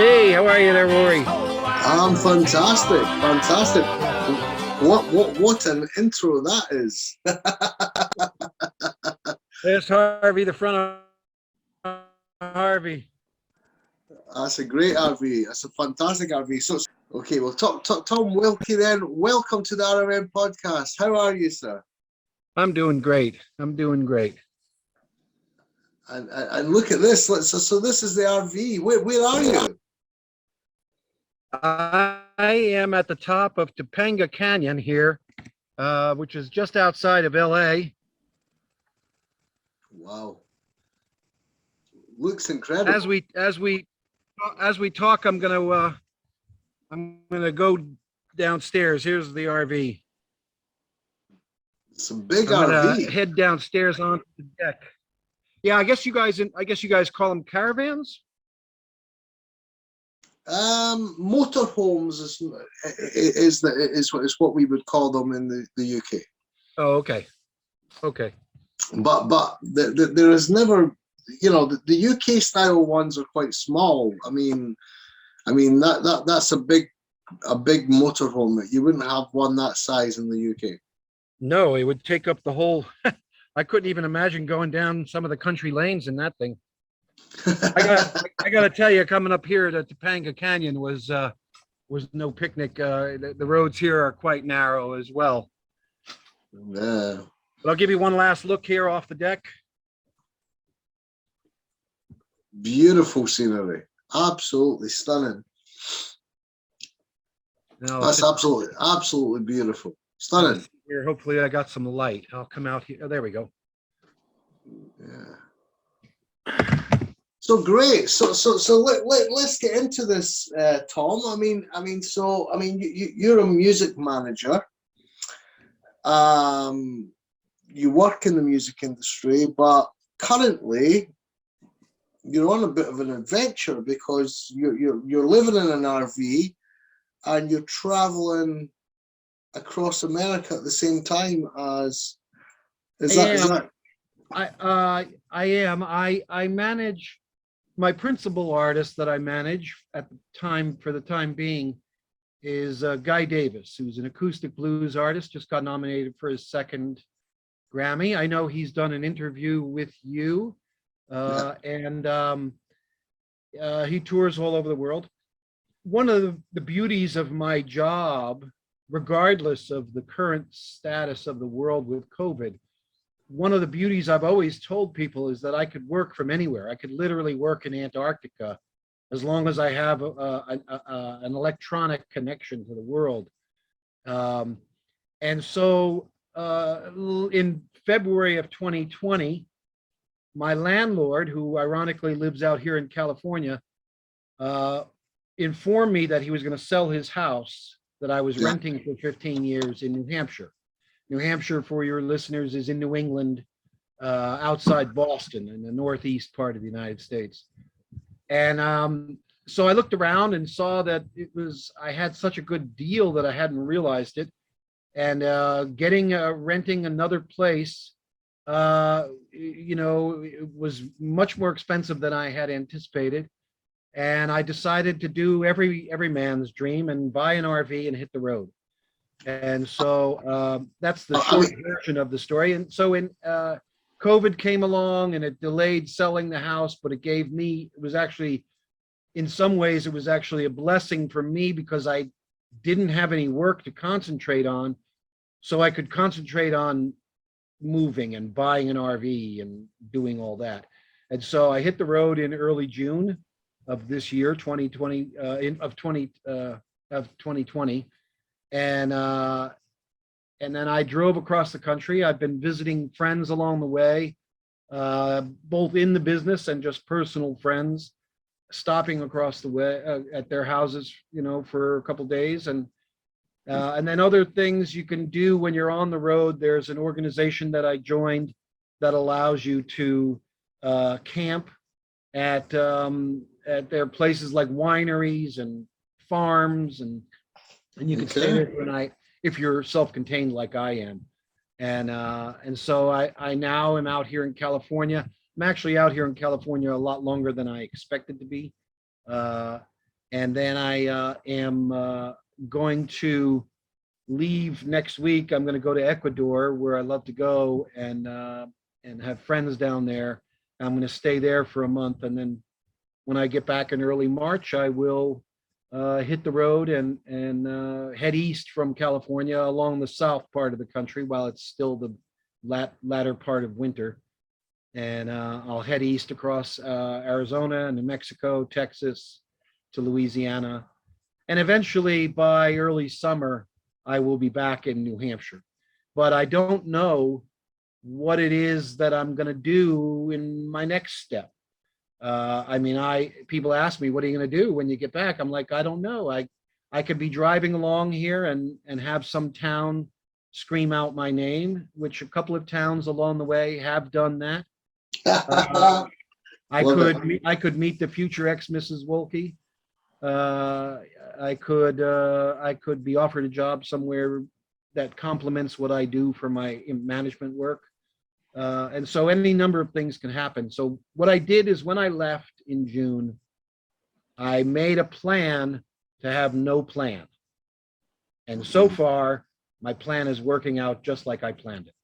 Hey, how are you there, Rory? I'm fantastic, fantastic. What an intro that is. There's Harvey, the front of Harvey. That's a great RV. That's a fantastic RV. Okay, well, Thom Wolke then. Welcome to the RMN podcast. How are you, sir? I'm doing great. I'm doing great. And look at this. So this is the RV. Where are you? I am at the top of Topanga Canyon here, which is just outside of LA. Wow, looks As incredible. we as we as we talk, I'm gonna go downstairs. Here's the RV. It's a big I'm gonna RV. head downstairs onto the deck. Yeah, I guess you guys call them caravans. Motorhomes is what we would call them in the UK. Oh, okay. Okay. But there is never, the UK style ones are quite small. I mean that's a big motorhome. You wouldn't have one that size in the UK. No, it would take up the whole. I couldn't even imagine going down some of the country lanes in that thing. I got to tell you, coming up here to Topanga Canyon was no picnic. The roads here are quite narrow as well. Yeah, But I'll give you one last look here off the deck. beautiful scenery, absolutely stunning. Now That's absolutely beautiful, I'll stunning. sit here. Hopefully, I got some light. I'll come out here. Oh, there we go. Yeah. So great. So let's get into this, Thom. You're a music manager. You work in the music industry, but currently you're on a bit of an adventure because you're living in an RV and you're traveling across America at the same time as I is am. that I am. I manage my principal artist that I manage at the time for the time being is Guy Davis, who's an acoustic blues artist, just got nominated for his second Grammy. I know he's done an interview with you, yeah, and he tours all over the world. One of the beauties of my job, regardless of the current status of the world with COVID, one of the beauties I've always told people is that I could work from anywhere. I could literally work in Antarctica as long as I have an electronic connection to the world. Um, and so in February of 2020, my landlord, who ironically lives out here in California, uh, informed me that he was going to sell his house that I was yeah. renting for 15 years in New Hampshire. New Hampshire, for your listeners, is in New England, outside Boston, in the northeast part of the United States. And so I looked around and saw that I had such a good deal that I hadn't realized it. And renting another place, it was much more expensive than I had anticipated. And I decided to do every man's dream and buy an RV and hit the road. And so that's the I short mean, version of the story. And so in COVID came along and it delayed selling the house, but it was actually, in some ways, it was actually a blessing for me because I didn't have any work to concentrate on. So I could concentrate on moving and buying an RV and doing all that. And so I hit the road in early June of this year, 2020, of 2020. And then I drove across the country. I've been visiting friends along the way, both in the business and just personal friends, stopping across the way at their houses, for a couple of days, and then other things you can do when you're on the road. There's an organization that I joined that allows you to camp at their places like wineries and farms, and you can stay okay. there for a night if you're self-contained like I am. And so I now am out here in California. I'm actually out here in California a lot longer than I expected to be. Uh, And then I am going to leave next week. I'm going to go to Ecuador, where I love to go, and have friends down there. I'm going to stay there for a month, and then when I get back in early March, I will hit the road and head east from California along the south part of the country while it's still the latter part of winter. And I'll head east across Arizona, New Mexico, Texas, to Louisiana. And eventually by early summer, I will be back in New Hampshire. But I don't know what it is that I'm going to do in my next step. I mean, people ask me, what are you going to do when you get back? I'm like, I don't know. I could be driving along here and have some town scream out my name, which a couple of towns along the way have done that. I could meet the future ex Mrs. Wolke. I could be offered a job somewhere that complements what I do for my management work. And so any number of things can happen. So what I did is when I left in June, I made a plan to have no plan. And so far, my plan is working out just like I planned it.